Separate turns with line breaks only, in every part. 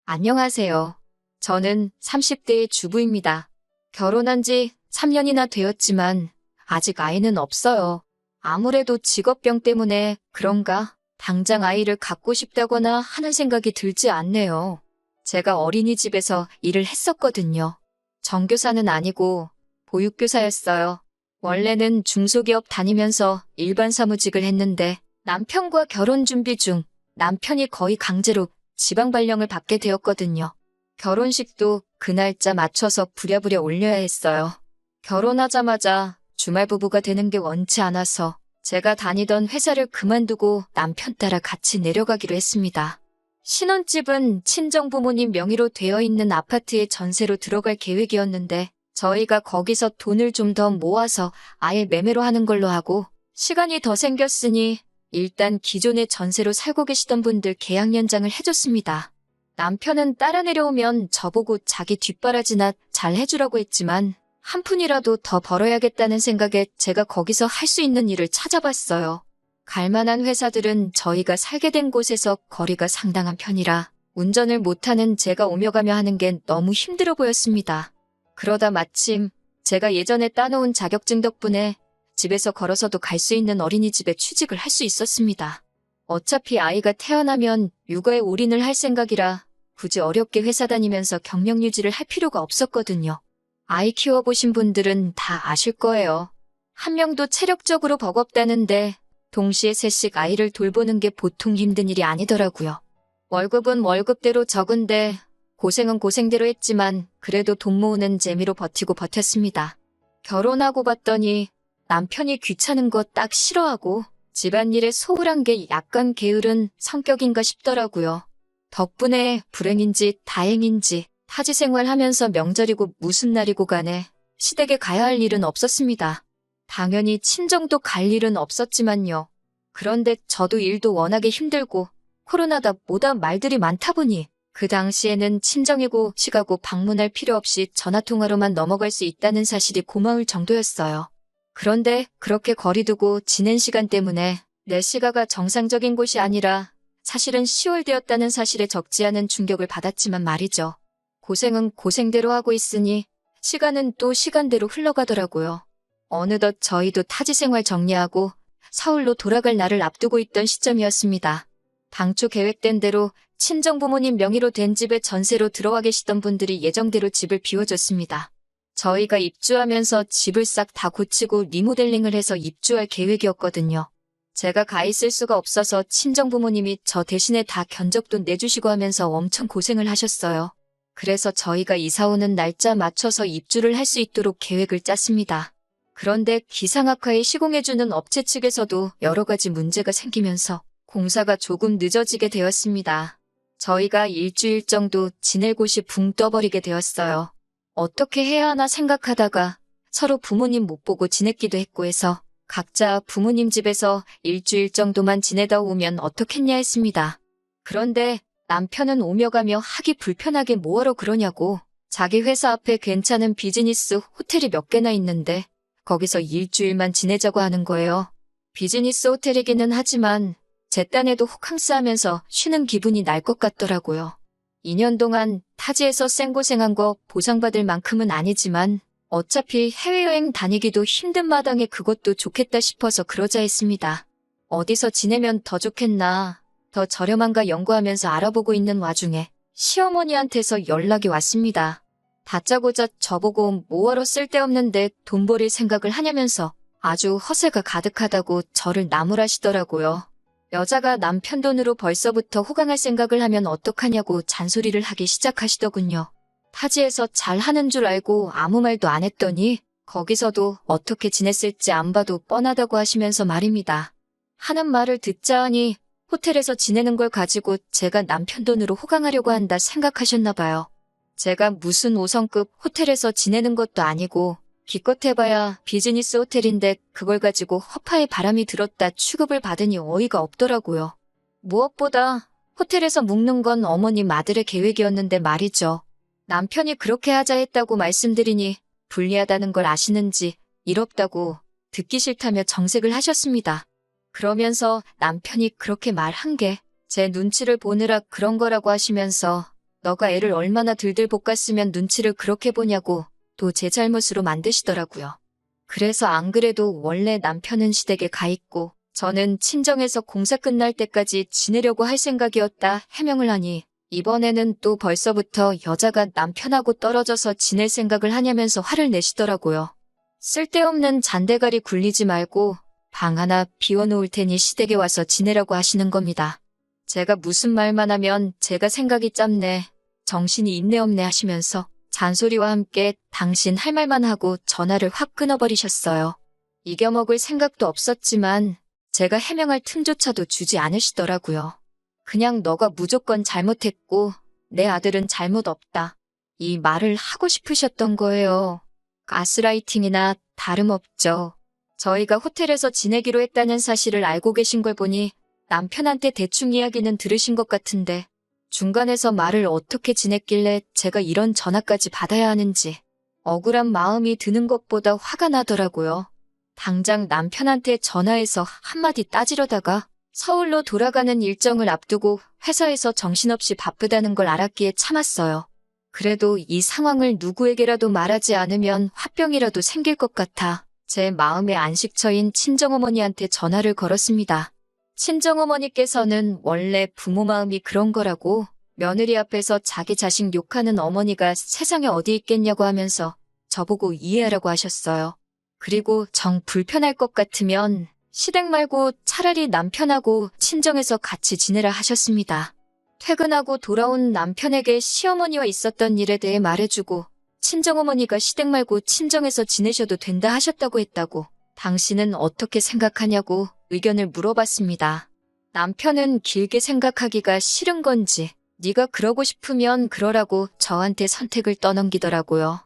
안녕하세요. 저는 30대의 주부입니다. 결혼한 지 3년이나 되었지만 아직 아이는 없어요. 아무래도 직업병 때문에 그런가 당장 아이를 갖고 싶다거나 하는 생각이 들지 않네요. 제가 어린이집에서 일을 했었거든요. 정교사는 아니고 보육교사였어요. 원래는 중소기업 다니면서 일반 사무직을 했는데 남편과 결혼 준비 중 남편이 거의 강제로 지방 발령을 받게 되었거든요. 결혼식도 그 날짜 맞춰서 부랴부랴 올려야 했어요. 결혼하자마자 주말 부부가 되는 게 원치 않아서 제가 다니던 회사를 그만두고 남편 따라 같이 내려가기로 했습니다. 신혼집은 친정 부모님 명의로 되어 있는 아파트에 전세로 들어갈 계획이었는데 저희가 거기서 돈을 좀 더 모아서 아예 매매로 하는 걸로 하고 시간이 더 생겼으니 일단 기존에 전세로 살고 계시던 분들 계약 연장을 해줬습니다. 남편은 따라 내려오면 저보고 자기 뒷바라지나 잘 해주라고 했지만 한 푼이라도 더 벌어야겠다는 생각에 제가 거기서 할 수 있는 일을 찾아봤어요. 갈만한 회사들은 저희가 살게 된 곳에서 거리가 상당한 편이라 운전을 못하는 제가 오며 가며 하는 게 너무 힘들어 보였습니다. 그러다 마침 제가 예전에 따놓은 자격증 덕분에 집에서 걸어서도 갈 수 있는 어린이집에 취직을 할 수 있었습니다. 어차피 아이가 태어나면 육아에 올인을 할 생각이라 굳이 어렵게 회사 다니면서 경력 유지를 할 필요가 없었거든요. 아이 키워보신 분들은 다 아실 거예요. 한 명도 체력적으로 버겁다는데 동시에 셋씩 아이를 돌보는 게 보통 힘든 일이 아니더라고요. 월급은 월급대로 적은데 고생은 고생대로 했지만 그래도 돈 모으는 재미로 버텼습니다. 결혼하고 봤더니 남편이 귀찮은 거 딱 싫어하고 집안일에 소홀한 게 약간 게으른 성격인가 싶더라고요. 덕분에 불행인지 다행인지 타지 생활하면서 명절이고 무슨 날이고 간에 시댁에 가야 할 일은 없었습니다. 당연히 친정도 갈 일은 없었지만요. 그런데 저도 일도 워낙에 힘들고 코로나다 뭐다 말들이 많다 보니 그 당시에는 친정이고 시가고 방문할 필요 없이 전화통화로만 넘어갈 수 있다는 사실이 고마울 정도였어요. 그런데 그렇게 거리 두고 지낸 시간 때문에 내 시가가 정상적인 곳이 아니라 사실은 10월 되었다는 사실에 적지 않은 충격을 받았지만 말이죠. 고생은 고생대로 하고 있으니 시간은 또 시간대로 흘러가더라고요. 어느덧 저희도 타지 생활 정리하고 서울로 돌아갈 날을 앞두고 있던 시점이었습니다. 당초 계획된 대로 친정 부모님 명의로 된 집에 전세로 들어와 계시던 분들이 예정대로 집을 비워줬습니다. 저희가 입주하면서 집을 싹 다 고치고 리모델링을 해서 입주할 계획이었거든요. 제가 가 있을 수가 없어서 친정 부모님이 저 대신에 다 견적돈 내주시고 하면서 엄청 고생을 하셨어요. 그래서 저희가 이사 오는 날짜 맞춰서 입주를 할 수 있도록 계획을 짰습니다. 그런데 기상악화에 시공해주는 업체 측에서도 여러 가지 문제가 생기면서 공사가 조금 늦어지게 되었습니다. 저희가 일주일 정도 지낼 곳이 붕 떠버리게 되었어요. 어떻게 해야 하나 생각하다가 서로 부모님 못 보고 지냈기도 했고 해서 각자 부모님 집에서 일주일 정도만 지내다 오면 어떻겠냐 했습니다. 그런데 남편은 오며 가며 하기 불편하게 뭐하러 그러냐고 자기 회사 앞에 괜찮은 비즈니스 호텔이 몇 개나 있는데 거기서 일주일만 지내자고 하는 거예요. 비즈니스 호텔이기는 하지만 제 딴에도 호캉스하면서 쉬는 기분이 날 것 같더라고요. 2년 동안 타지에서 생고생한 거 보상받을 만큼은 아니지만 어차피 해외여행 다니기도 힘든 마당에 그것도 좋겠다 싶어서 그러자 했습니다. 어디서 지내면 더 좋겠나 더 저렴한가 연구하면서 알아보고 있는 와중에 시어머니한테서 연락이 왔습니다. 다짜고짜 저보고 뭐하러 쓸데없는데 돈 버릴 생각을 하냐면서 아주 허세가 가득하다고 저를 나무라시더라고요. 여자가 남편 돈으로 벌써부터 호강할 생각을 하면 어떡하냐고 잔소리를 하기 시작하시더군요. 타지에서 잘하는 줄 알고 아무 말도 안 했더니 거기서도 어떻게 지냈을지 안 봐도 뻔하다고 하시면서 말입니다. 하는 말을 듣자 하니 호텔에서 지내는 걸 가지고 제가 남편 돈으로 호강하려고 한다 생각하셨나 봐요. 제가 무슨 5성급 호텔에서 지내는 것도 아니고 기껏 해봐야 비즈니스 호텔인데 그걸 가지고 허파에 바람이 들었다 취급을 받으니 어이가 없더라고요. 무엇보다 호텔에서 묵는 건 어머님 아들의 계획이었는데 말이죠. 남편이 그렇게 하자 했다고 말씀드리니 불리하다는 걸 아시는지 일 없다고 듣기 싫다며 정색을 하셨습니다. 그러면서 남편이 그렇게 말한 게 제 눈치를 보느라 그런 거라고 하시면서 너가 애를 얼마나 들들 볶았으면 눈치를 그렇게 보냐고 또 제 잘못으로 만드시더라고요. 그래서 안 그래도 원래 남편은 시댁에 가 있고 저는 친정에서 공사 끝날 때까지 지내려고 할 생각이었다 해명을 하니 이번에는 또 벌써부터 여자가 남편하고 떨어져서 지낼 생각을 하냐면서 화를 내시더라고요. 쓸데없는 잔대가리 굴리지 말고 방 하나 비워놓을 테니 시댁에 와서 지내라고 하시는 겁니다. 제가 무슨 말만 하면 제가 생각이 짧네, 정신이 있네 없네 하시면서 잔소리와 함께 당신 할 말만 하고 전화를 확 끊어버리셨어요. 이겨먹을 생각도 없었지만 제가 해명할 틈조차도 주지 않으시더라고요. 그냥 너가 무조건 잘못했고 내 아들은 잘못 없다, 이 말을 하고 싶으셨던 거예요. 가스라이팅이나 다름없죠. 저희가 호텔에서 지내기로 했다는 사실을 알고 계신 걸 보니 남편한테 대충 이야기는 들으신 것 같은데 중간에서 말을 어떻게 지냈길래 제가 이런 전화까지 받아야 하는지 억울한 마음이 드는 것보다 화가 나더라고요. 당장 남편한테 전화해서 한마디 따지려다가 서울로 돌아가는 일정을 앞두고 회사에서 정신없이 바쁘다는 걸 알았기에 참았어요. 그래도 이 상황을 누구에게라도 말하지 않으면 화병이라도 생길 것 같아 제 마음의 안식처인 친정어머니한테 전화를 걸었습니다. 친정어머니께서는 원래 부모 마음이 그런 거라고 며느리 앞에서 자기 자식 욕하는 어머니가 세상에 어디 있겠냐고 하면서 저보고 이해하라고 하셨어요. 그리고 정 불편할 것 같으면 시댁 말고 차라리 남편하고 친정에서 같이 지내라 하셨습니다. 퇴근하고 돌아온 남편에게 시어머니와 있었던 일에 대해 말해주고 친정어머니가 시댁 말고 친정에서 지내셔도 된다 하셨다고 했다고 당신은 어떻게 생각하냐고 의견을 물어봤습니다. 남편은 길게 생각하기가 싫은 건지 네가 그러고 싶으면 그러라고 저한테 선택을 떠넘기더라고요.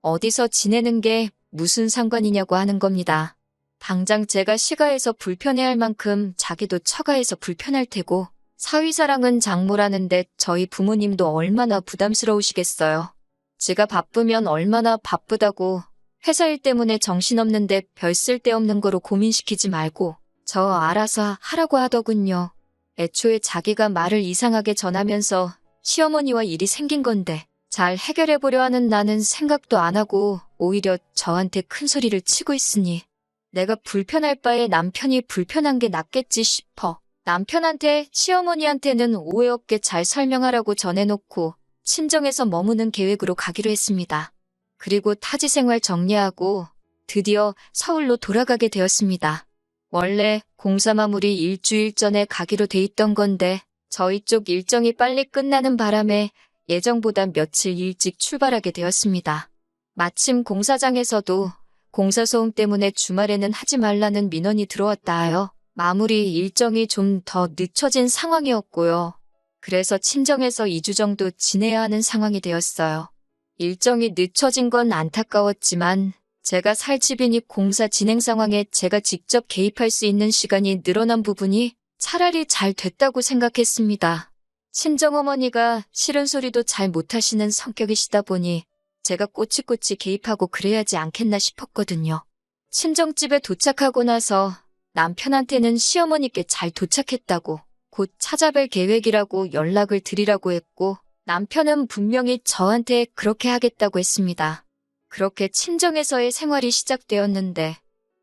어디서 지내는 게 무슨 상관이냐고 하는 겁니다. 당장 제가 시가해서 불편해할 만큼 자기도 처가해서 불편할 테고 사위사랑은 장모라는데 저희 부모님도 얼마나 부담스러우시겠어요. 지가 바쁘면 얼마나 바쁘다고 회사 일 때문에 정신없는데 별 쓸데없는 거로 고민시키지 말고 저 알아서 하라고 하더군요. 애초에 자기가 말을 이상하게 전하면서 시어머니와 일이 생긴 건데 잘 해결해보려 하는 나는 생각도 안 하고 오히려 저한테 큰 소리를 치고 있으니 내가 불편할 바에 남편이 불편한 게 낫겠지 싶어 남편한테 시어머니한테는 오해 없게 잘 설명하라고 전해놓고 친정에서 머무는 계획으로 가기로 했습니다. 그리고 타지 생활 정리하고 드디어 서울로 돌아가게 되었습니다. 원래 공사 마무리 일주일 전에 가기로 돼 있던 건데 저희 쪽 일정이 빨리 끝나는 바람에 예정보다 며칠 일찍 출발하게 되었습니다. 마침 공사장에서도 공사 소음 때문에 주말에는 하지 말라는 민원이 들어왔다 하여 마무리 일정이 좀 더 늦춰진 상황이었고요. 그래서 친정에서 2주 정도 지내야 하는 상황이 되었어요. 일정이 늦춰진 건 안타까웠지만 제가 살 집이니 공사 진행 상황에 제가 직접 개입할 수 있는 시간이 늘어난 부분이 차라리 잘 됐다고 생각했습니다. 친정어머니가 싫은 소리도 잘 못하시는 성격이시다 보니 제가 꼬치꼬치 개입하고 그래야지 않겠나 싶었거든요. 친정집에 도착하고 나서 남편한테는 시어머니께 잘 도착했다고 곧 찾아뵐 계획이라고 연락을 드리라고 했고 남편은 분명히 저한테 그렇게 하겠다고 했습니다. 그렇게 친정에서의 생활이 시작되었는데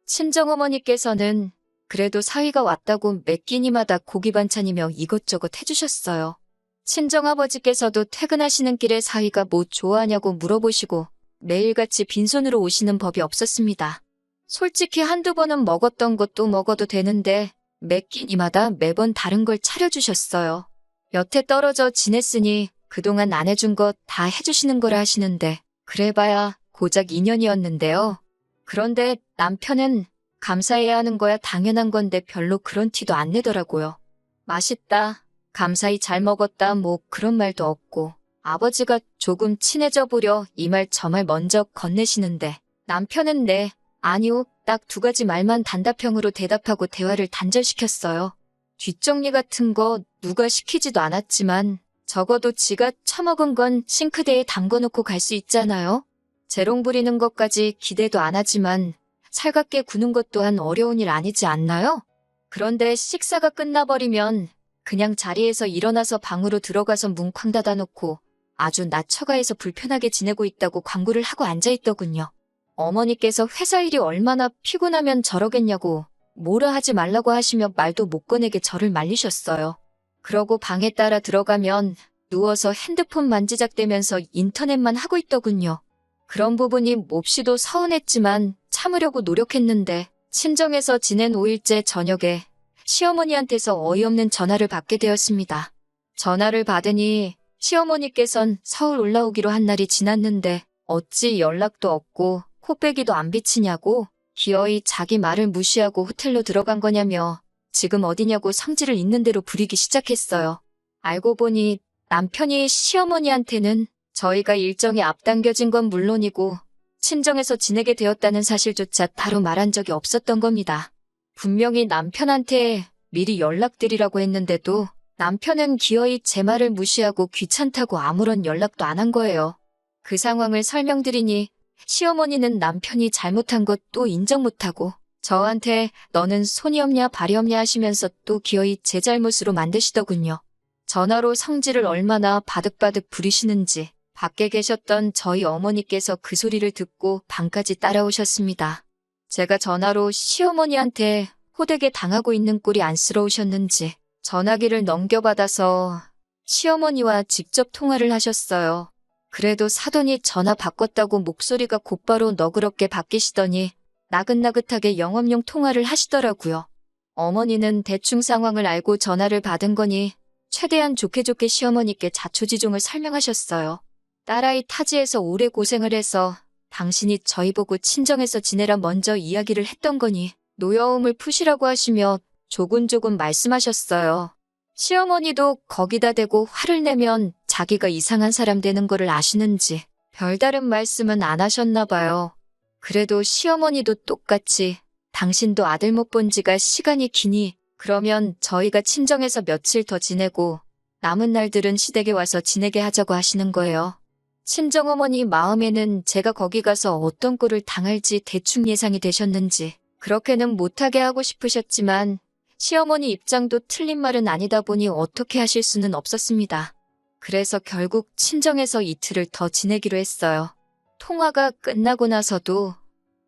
친정어머니께서는 그래도 사위가 왔다고 매 끼니마다 고기 반찬이며 이것저것 해주셨어요. 친정아버지께서도 퇴근하시는 길에 사위가 뭐 좋아하냐고 물어보시고 매일같이 빈손으로 오시는 법이 없었습니다. 솔직히 한두 번은 먹었던 것도 먹어도 되는데 매 끼니마다 매번 다른 걸 차려주셨어요. 여태 떨어져 지냈으니 그동안 안 해준 거 다 해주시는 거라 하시는데 그래봐야 고작 2년이었는데요. 그런데 남편은 감사해야 하는 거야 당연한 건데 별로 그런 티도 안 내더라고요. 맛있다, 감사히 잘 먹었다 뭐 그런 말도 없고 아버지가 조금 친해져 보려 이 말 저 말 먼저 건네시는데 남편은 네, 아니요, 딱 2가지 말만 단답형으로 대답하고 대화를 단절시켰어요. 뒷정리 같은 거 누가 시키지도 않았지만 적어도 지가 처먹은 건 싱크대에 담궈놓고 갈 수 있잖아요. 재롱 부리는 것까지 기대도 안 하지만 살갑게 구는 것 또한 어려운 일 아니지 않나요? 그런데 식사가 끝나버리면 그냥 자리에서 일어나서 방으로 들어가서 문 쾅 닫아놓고 아주 낮 처가에서 불편하게 지내고 있다고 광고를 하고 앉아있더군요. 어머니께서 회사 일이 얼마나 피곤하면 저러겠냐고 뭐라 하지 말라고 하시며 말도 못 꺼내게 저를 말리셨어요. 그러고 방에 따라 들어가면 누워서 핸드폰 만지작대면서 인터넷만 하고 있더군요. 그런 부분이 몹시도 서운했지만 참으려고 노력했는데 친정에서 지낸 5일째 저녁에 시어머니한테서 어이없는 전화를 받게 되었습니다. 전화를 받으니 시어머니께선 서울 올라오기로 한 날이 지났는데 어찌 연락도 없고 코빼기도 안 비치냐고 기어이 자기 말을 무시하고 호텔로 들어간 거냐며 지금 어디냐고 성질을 있는 대로 부리기 시작했어요. 알고 보니 남편이 시어머니한테는 저희가 일정이 앞당겨진 건 물론이고 친정에서 지내게 되었다는 사실조차 따로 말한 적이 없었던 겁니다. 분명히 남편한테 미리 연락드리라고 했는데도 남편은 기어이 제 말을 무시하고 귀찮다고 아무런 연락도 안 한 거예요. 그 상황을 설명드리니 시어머니는 남편이 잘못한 것도 인정 못하고 저한테 너는 손이 없냐 발이 없냐 하시면서 또 기어이 제 잘못으로 만드시더군요. 전화로 성질을 얼마나 바득바득 부리시는지 밖에 계셨던 저희 어머니께서 그 소리를 듣고 방까지 따라오셨습니다. 제가 전화로 시어머니한테 호되게 당하고 있는 꼴이 안쓰러우셨는지 전화기를 넘겨받아서 시어머니와 직접 통화를 하셨어요. 그래도 사돈이 전화 바꿨다고 목소리가 곧바로 너그럽게 바뀌시더니 나긋나긋하게 영업용 통화를 하시더라고요. 어머니는 대충 상황을 알고 전화를 받은 거니 최대한 좋게 시어머니께 자초지종을 설명하셨어요. 딸아이 타지에서 오래 고생을 해서 당신이 저희 보고 친정에서 지내라 먼저 이야기를 했던 거니 노여움을 푸시라고 하시며 조곤조곤 말씀하셨어요. 시어머니도 거기다 대고 화를 내면 자기가 이상한 사람 되는 거를 아시는지 별다른 말씀은 안 하셨나 봐요. 그래도 시어머니도 똑같이 당신도 아들 못 본 지가 시간이 기니 그러면 저희가 친정에서 며칠 더 지내고 남은 날들은 시댁에 와서 지내게 하자고 하시는 거예요. 친정어머니 마음에는 제가 거기 가서 어떤 꼴을 당할지 대충 예상이 되셨는지 그렇게는 못하게 하고 싶으셨지만 시어머니 입장도 틀린 말은 아니다 보니 어떻게 하실 수는 없었습니다. 그래서 결국 친정에서 이틀을 더 지내기로 했어요. 통화가 끝나고 나서도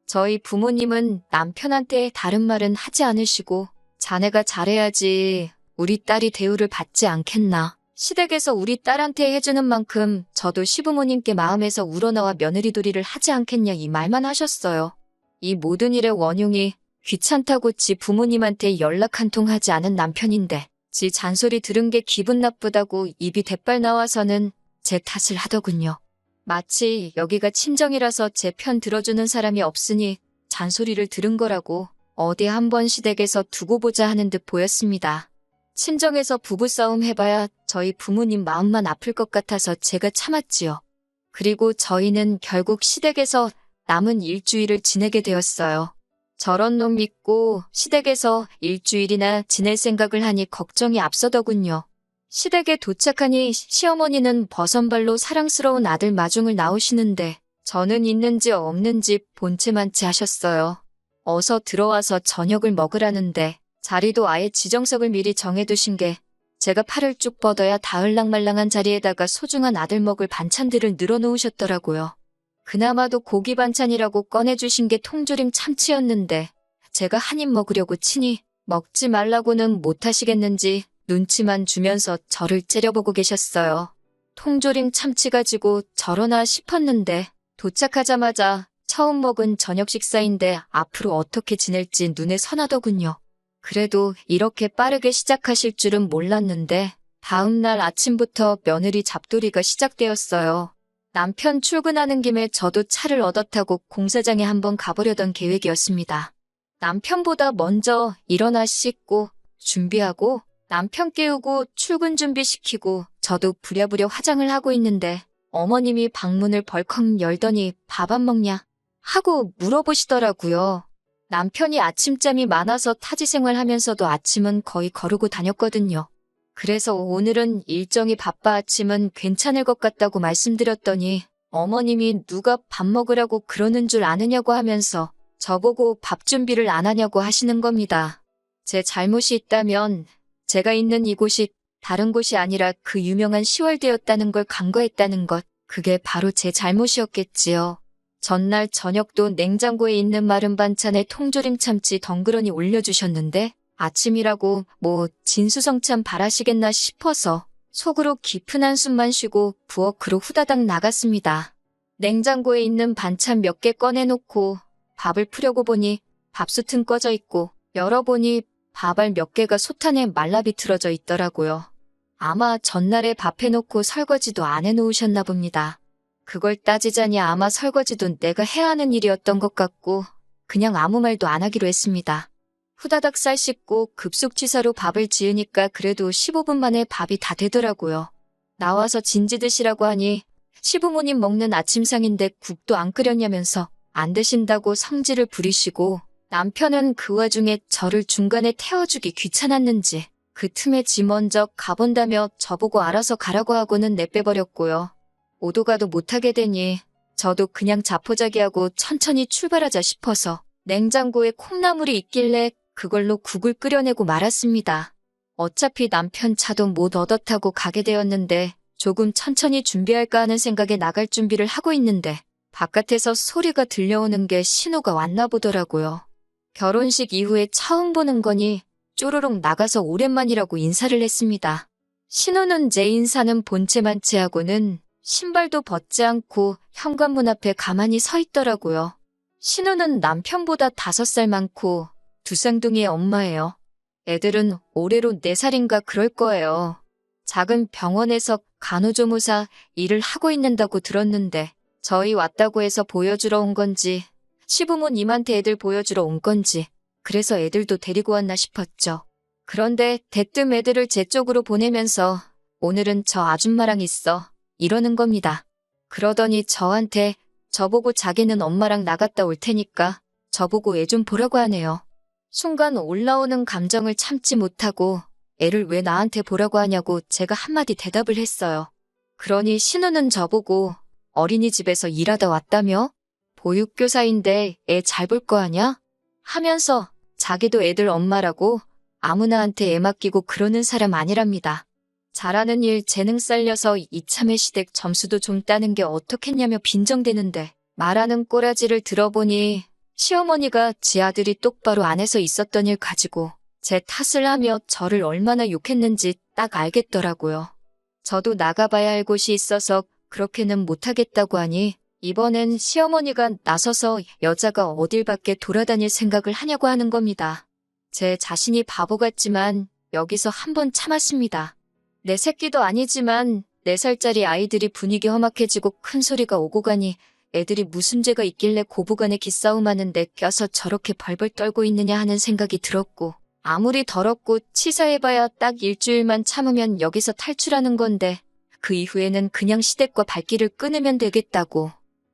저희 부모님은 남편한테 다른 말은 하지 않으시고 자네가 잘해야지 우리 딸이 대우를 받지 않겠나. 시댁에서 우리 딸한테 해주는 만큼 저도 시부모님께 마음에서 우러나와 며느리돌이를 하지 않겠냐 이 말만 하셨어요. 이 모든 일의 원흉이 귀찮다고 지 부모님한테 연락 한 통 하지 않은 남편인데 지 잔소리 들은 게 기분 나쁘다고 입이 대빨 나와서는 제 탓을 하더군요. 마치 여기가 친정이라서 제 편 들어주는 사람이 없으니 잔소리를 들은 거라고 어디 한번 시댁에서 두고 보자 하는 듯 보였습니다. 친정에서 부부싸움 해봐야 저희 부모님 마음만 아플 것 같아서 제가 참았지요. 그리고 저희는 결국 시댁에서 남은 일주일을 지내게 되었어요. 저런 놈 믿고 시댁에서 일주일이나 지낼 생각을 하니 걱정이 앞서더군요. 시댁에 도착하니 시어머니는 버선발로 사랑스러운 아들 마중을 나오시는데 저는 있는지 없는지 본체만치 하셨어요. 어서 들어와서 저녁을 먹으라는데 자리도 아예 지정석을 미리 정해두신 게 제가 팔을 쭉 뻗어야 다을랑말랑한 자리에다가 소중한 아들 먹을 반찬들을 늘어놓으셨더라고요. 그나마도 고기 반찬이라고 꺼내주신 게 통조림 참치였는데 제가 한 입 먹으려고 치니 먹지 말라고는 못하시겠는지 눈치만 주면서 저를 째려보고 계셨어요. 통조림 참치 가지고 저러나 싶었는데 도착하자마자 처음 먹은 저녁 식사인데 앞으로 어떻게 지낼지 눈에 선하더군요. 그래도 이렇게 빠르게 시작하실 줄은 몰랐는데 다음 날 아침부터 며느리 잡돌이가 시작되었어요. 남편 출근하는 김에 저도 차를 얻어 타고 공사장에 한번 가보려던 계획이었습니다. 남편보다 먼저 일어나 씻고 준비하고 남편 깨우고 출근 준비시키고 저도 부랴부랴 화장을 하고 있는데 어머님이 방문을 벌컥 열더니 밥 안 먹냐 하고 물어보시더라고요. 남편이 아침잠이 많아서 타지 생활하면서도 아침은 거의 거르고 다녔거든요. 그래서 오늘은 일정이 바빠 아침은 괜찮을 것 같다고 말씀드렸더니 어머님이 누가 밥 먹으라고 그러는 줄 아느냐고 하면서 저보고 밥 준비를 안 하냐고 하시는 겁니다. 제 잘못이 있다면 제가 있는 이곳이 다른 곳이 아니라 그 유명한 시월드였다는 걸 간과했다는 것. 그게 바로 제 잘못이었겠지요. 전날 저녁도 냉장고에 있는 마른 반찬에 통조림 참치 덩그러니 올려주셨는데 아침이라고 뭐 진수성찬 바라시겠나 싶어서 속으로 깊은 한숨만 쉬고 부엌으로 후다닥 나갔습니다. 냉장고에 있는 반찬 몇 개 꺼내놓고 밥을 풀려고 보니 밥솥은 꺼져 있고 열어보니 밥알 몇 개가 솥안에 말라 비틀어져 있더라고요. 아마 전날에 밥 해놓고 설거지도 안 해놓으셨나 봅니다. 그걸 따지자니 아마 설거지도 내가 해야 하는 일이었던 것 같고 그냥 아무 말도 안 하기로 했습니다. 후다닥 쌀 씻고 급속취사로 밥을 지으니까 그래도 15분 만에 밥이 다 되더라고요. 나와서 진지 드시라고 하니 시부모님 먹는 아침상인데 국도 안 끓였냐면서 안 드신다고 성질을 부리시고 남편은 그 와중에 저를 중간에 태워주기 귀찮았는지 그 틈에 지 먼저 가본다며 저보고 알아서 가라고 하고는 내빼버렸고요. 오도 가도 못하게 되니 저도 그냥 자포자기하고 천천히 출발하자 싶어서 냉장고에 콩나물이 있길래 그걸로 국을 끓여내고 말았습니다. 어차피 남편 차도 못 얻어 타고 가게 되었는데 조금 천천히 준비할까 하는 생각에 나갈 준비를 하고 있는데 바깥에서 소리가 들려오는 게 신호가 왔나 보더라고요. 결혼식 이후에 처음 보는 거니 쪼르륵 나가서 오랜만이라고 인사를 했습니다. 신호는 제 인사는 본체만 취하고는 신발도 벗지 않고 현관문 앞에 가만히 서 있더라고요. 신우는 남편보다 5살 많고 두 쌍둥이의 엄마예요. 애들은 올해로 4살인가 그럴 거예요. 작은 병원에서 간호조무사 일을 하고 있는다고 들었는데 저희 왔다고 해서 보여주러 온 건지 시부모님한테 애들 보여주러 온 건지 그래서 애들도 데리고 왔나 싶었죠. 그런데 대뜸 애들을 제 쪽으로 보내면서 오늘은 저 아줌마랑 있어 이러는 겁니다. 그러더니 저한테 저보고 자기는 엄마랑 나갔다 올 테니까 저보고 애 좀 보라고 하네요. 순간 올라오는 감정을 참지 못하고 애를 왜 나한테 보라고 하냐고 제가 한마디 대답을 했어요. 그러니 신우는 저보고 어린이집에서 일하다 왔다며? 보육교사인데 애 잘 볼 거 아냐? 하면서 자기도 애들 엄마라고 아무나한테 애 맡기고 그러는 사람 아니랍니다. 잘하는 일 재능 살려서 이참에 시댁 점수도 좀 따는 게 어떻겠냐며 빈정대는데 말하는 꼬라지를 들어보니 시어머니가 지 아들이 똑바로 안 해서 있었던 일 가지고 제 탓을 하며 저를 얼마나 욕했는지 딱 알겠더라고요. 저도 나가봐야 할 곳이 있어서 그렇게는 못하겠다고 하니 이번엔 시어머니가 나서서 여자가 어딜 밖에 돌아다닐 생각을 하냐고 하는 겁니다. 제 자신이 바보 같지만 여기서 한번 참았습니다. 내 새끼도 아니지만 4살짜리 아이들이 분위기 험악해지고 큰 소리가 오고 가니 애들이 무슨 죄가 있길래 고부간에 기싸움하는데 껴서 저렇게 벌벌 떨고 있느냐 하는 생각이 들었고 아무리 더럽고 치사해봐야 딱 일주일만 참으면 여기서 탈출하는 건데 그 이후에는 그냥 시댁과 발길을 끊으면 되겠다고.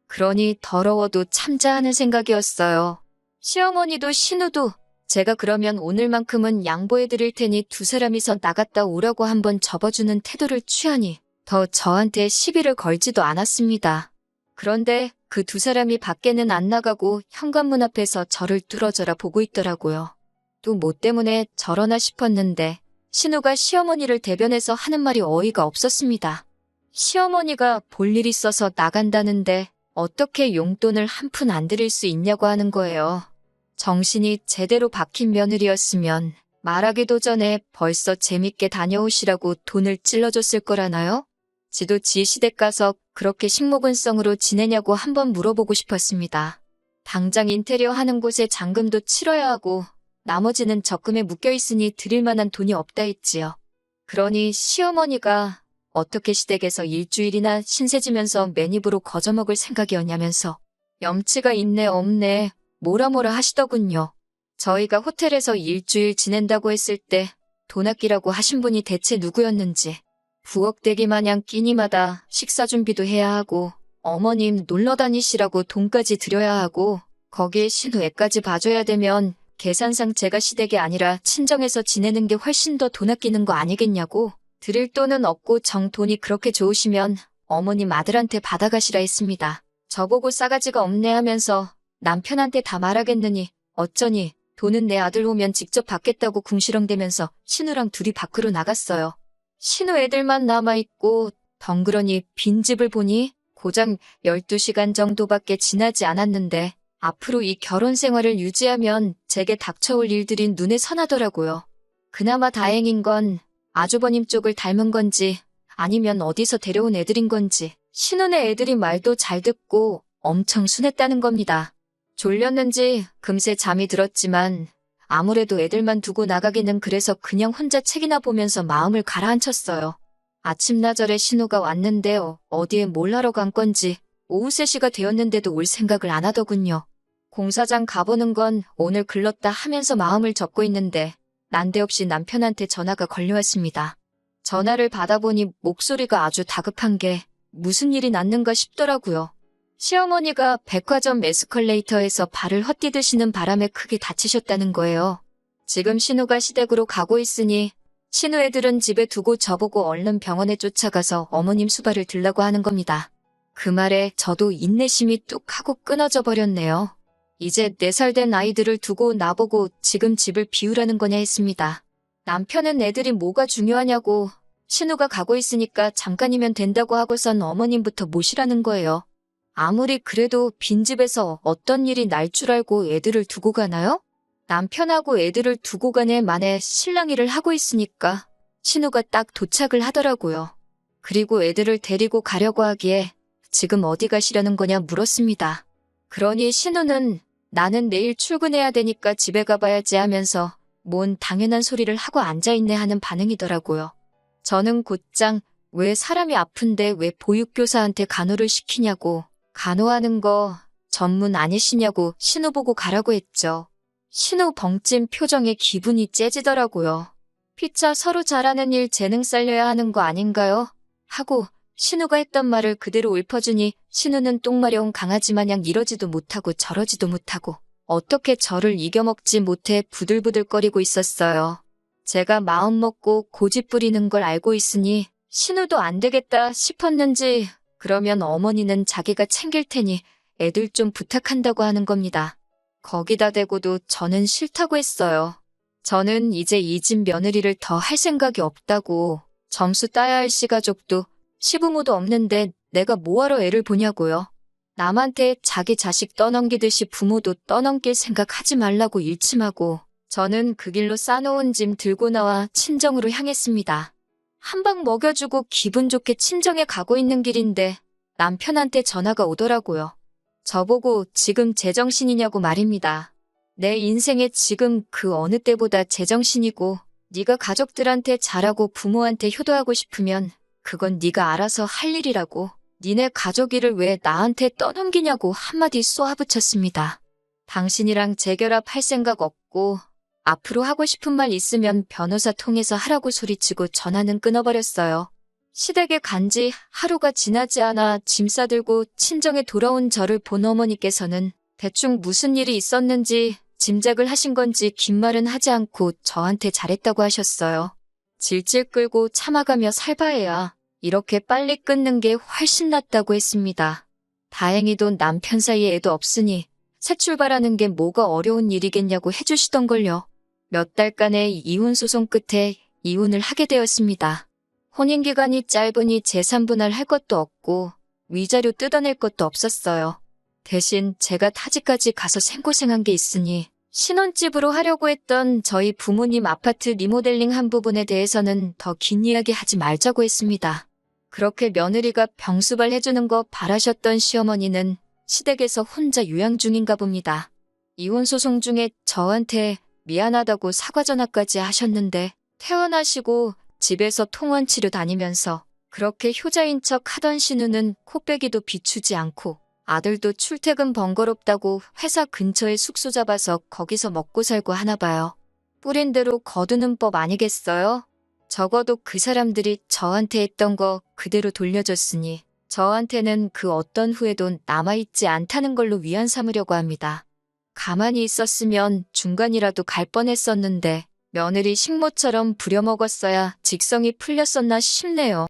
그러니 더러워도 참자 하는 생각이었어요. 시어머니도 신우도 제가 그러면 오늘만큼은 양보해드릴 테니 두 사람이서 나갔다 오라고 한번 접어주는 태도를 취하니 더 저한테 시비를 걸지도 않았습니다. 그런데 그 두 사람이 밖에는 안 나가고 현관문 앞에서 저를 뚫어져라 보고 있더라고요. 또 뭐 때문에 저러나 싶었는데 신우가 시어머니를 대변해서 하는 말이 어이가 없었습니다. 시어머니가 볼 일 있어서 나간다는데 어떻게 용돈을 한 푼 안 드릴 수 있냐고 하는 거예요. 정신이 제대로 박힌 며느리였으면 말하기도 전에 벌써 재밌게 다녀오시라고 돈을 찔러줬을 거라나요? 지도 지 시댁 가서 그렇게 식모근성으로 지내냐고 한번 물어보고 싶었습니다. 당장 인테리어 하는 곳에 잔금도 치러야 하고 나머지는 적금에 묶여있으니 드릴 만한 돈이 없다 했지요. 그러니 시어머니가 어떻게 시댁에서 일주일이나 신세지면서 맨입으로 거저먹을 생각이었냐면서 염치가 있네 없네 뭐라 하시더군요. 저희가 호텔에서 일주일 지낸다고 했을 때 돈 아끼라고 하신 분이 대체 누구였는지 부엌대기 마냥 끼니마다 식사 준비도 해야 하고 어머님 놀러 다니시라고 돈까지 드려야 하고 거기에 신우 애까지 봐줘야 되면 계산상 제가 시댁이 아니라 친정에서 지내는 게 훨씬 더 돈 아끼는 거 아니겠냐고. 드릴 돈은 없고 정 돈이 그렇게 좋으시면 어머님 아들한테 받아가시라 했습니다. 저보고 싸가지가 없네 하면서 남편한테 다 말하겠느니 어쩌니 돈은 내 아들 오면 직접 받겠다고 궁시렁대면서 신우랑 둘이 밖으로 나갔어요. 신우 애들만 남아있고 덩그러니 빈집을 보니 고작 12시간 정도밖에 지나지 않았는데 앞으로 이 결혼 생활을 유지하면 제게 닥쳐올 일들이 눈에 선하더라고요. 그나마 다행인 건 아주버님 쪽을 닮은 건지 아니면 어디서 데려온 애들인 건지 신혼의 애들이 말도 잘 듣고 엄청 순했다는 겁니다. 졸렸는지 금세 잠이 들었지만 아무래도 애들만 두고 나가기는 그래서 그냥 혼자 책이나 보면서 마음을 가라앉혔어요. 아침나절에 신우가 왔는데요. 어디에 뭘 하러 간 건지 오후 3시가 되었는데도 올 생각을 안 하더군요. 공사장 가보는 건 오늘 글렀다 하면서 마음을 접고 있는데 난데없이 남편한테 전화가 걸려왔습니다. 전화를 받아보니 목소리가 아주 다급한 게 무슨 일이 났는가 싶더라고요. 시어머니가 백화점 에스컬레이터에서 발을 헛디드시는 바람에 크게 다치셨다는 거예요. 지금 신우가 시댁으로 가고 있으니 신우 애들은 집에 두고 저보고 얼른 병원에 쫓아가서 어머님 수발을 들라고 하는 겁니다. 그 말에 저도 인내심이 뚝 하고 끊어져 버렸네요. 이제 4살 된 아이들을 두고 나보고 지금 집을 비우라는 거냐 했습니다. 남편은 애들이 뭐가 중요하냐고 신우가 가고 있으니까 잠깐이면 된다고 하고선 어머님부터 모시라는 거예요. 아무리 그래도 빈집에서 어떤 일이 날 줄 알고 애들을 두고 가나요? 남편하고 애들을 두고 가네 만에 신랑 일을 하고 있으니까 신우가 딱 도착을 하더라고요. 그리고 애들을 데리고 가려고 하기에 지금 어디 가시려는 거냐 물었습니다. 그러니 신우는 나는 내일 출근해야 되니까 집에 가봐야지 하면서 뭔 당연한 소리를 하고 앉아있네 하는 반응이더라고요. 저는 곧장 왜 사람이 아픈데 왜 보육교사한테 간호를 시키냐고 간호하는 거 전문 아니시냐고 신우 보고 가라고 했죠. 신우 벙찐 표정에 기분이 째지더라고요. 피차 서로 잘하는 일 재능 살려야 하는 거 아닌가요? 하고 신우가 했던 말을 그대로 읊어주니 신우는 똥마려운 강아지 마냥 이러지도 못하고 저러지도 못하고 어떻게 저를 이겨먹지 못해 부들부들거리고 있었어요. 제가 마음먹고 고집 부리는 걸 알고 있으니 신우도 안 되겠다 싶었는지 그러면 어머니는 자기가 챙길 테니 애들 좀 부탁한다고 하는 겁니다. 거기다 대고도 저는 싫다고 했어요. 저는 이제 이 집 며느리를 더 할 생각이 없다고. 점수 따야 할 시가족도 시부모도 없는데 내가 뭐하러 애를 보냐고요. 남한테 자기 자식 떠넘기듯이 부모도 떠넘길 생각하지 말라고 일침하고 저는 그 길로 싸놓은 짐 들고 나와 친정으로 향했습니다. 한 방 먹여주고 기분 좋게 친정에 가고 있는 길인데 남편한테 전화가 오더라고요. 저보고 지금 제정신이냐고 말입니다. 내 인생에 지금 그 어느 때보다 제정신이고 네가 가족들한테 잘하고 부모한테 효도하고 싶으면 그건 네가 알아서 할 일이라고. 니네 가족 일을 왜 나한테 떠넘기냐고 한마디 쏘아붙였습니다. 당신이랑 재결합할 생각 없고 앞으로 하고 싶은 말 있으면 변호사 통해서 하라고 소리치고 전화는 끊어버렸어요. 시댁에 간 지 하루가 지나지 않아 짐 싸들고 친정에 돌아온 저를 본 어머니께서는 대충 무슨 일이 있었는지 짐작을 하신 건지 긴 말은 하지 않고 저한테 잘했다고 하셨어요. 질질 끌고 참아가며 살바해야 이렇게 빨리 끊는 게 훨씬 낫다고 했습니다. 다행히도 남편 사이에 애도 없으니 새 출발하는 게 뭐가 어려운 일이겠냐고 해주시던걸요. 몇 달간의 이혼 소송 끝에 이혼을 하게 되었습니다. 혼인기간이 짧으니 재산분할 할 것도 없고 위자료 뜯어낼 것도 없었어요. 대신 제가 타지까지 가서 생고생한 게 있으니 신혼집으로 하려고 했던 저희 부모님 아파트 리모델링 한 부분에 대해서는 더 긴 이야기 하지 말자고 했습니다. 그렇게 며느리가 병수발 해주는 거 바라셨던 시어머니는 시댁에서 혼자 요양 중인가 봅니다. 이혼 소송 중에 저한테 미안하다고 사과 전화까지 하셨는데 퇴원하시고 집에서 통원치료 다니면서 그렇게 효자인 척 하던 신우는 코빼기도 비추지 않고 아들도 출퇴근 번거롭다고 회사 근처에 숙소 잡아서 거기서 먹고 살고 하나 봐요. 뿌린 대로 거두는 법 아니겠어요? 적어도 그 사람들이 저한테 했던 거 그대로 돌려줬으니 저한테는 그 어떤 후회도 남아있지 않다는 걸로 위안 삼으려고 합니다. 가만히 있었으면 중간이라도 갈 뻔했었는데 며느리 식모처럼 부려먹었어야 직성이 풀렸었나 싶네요.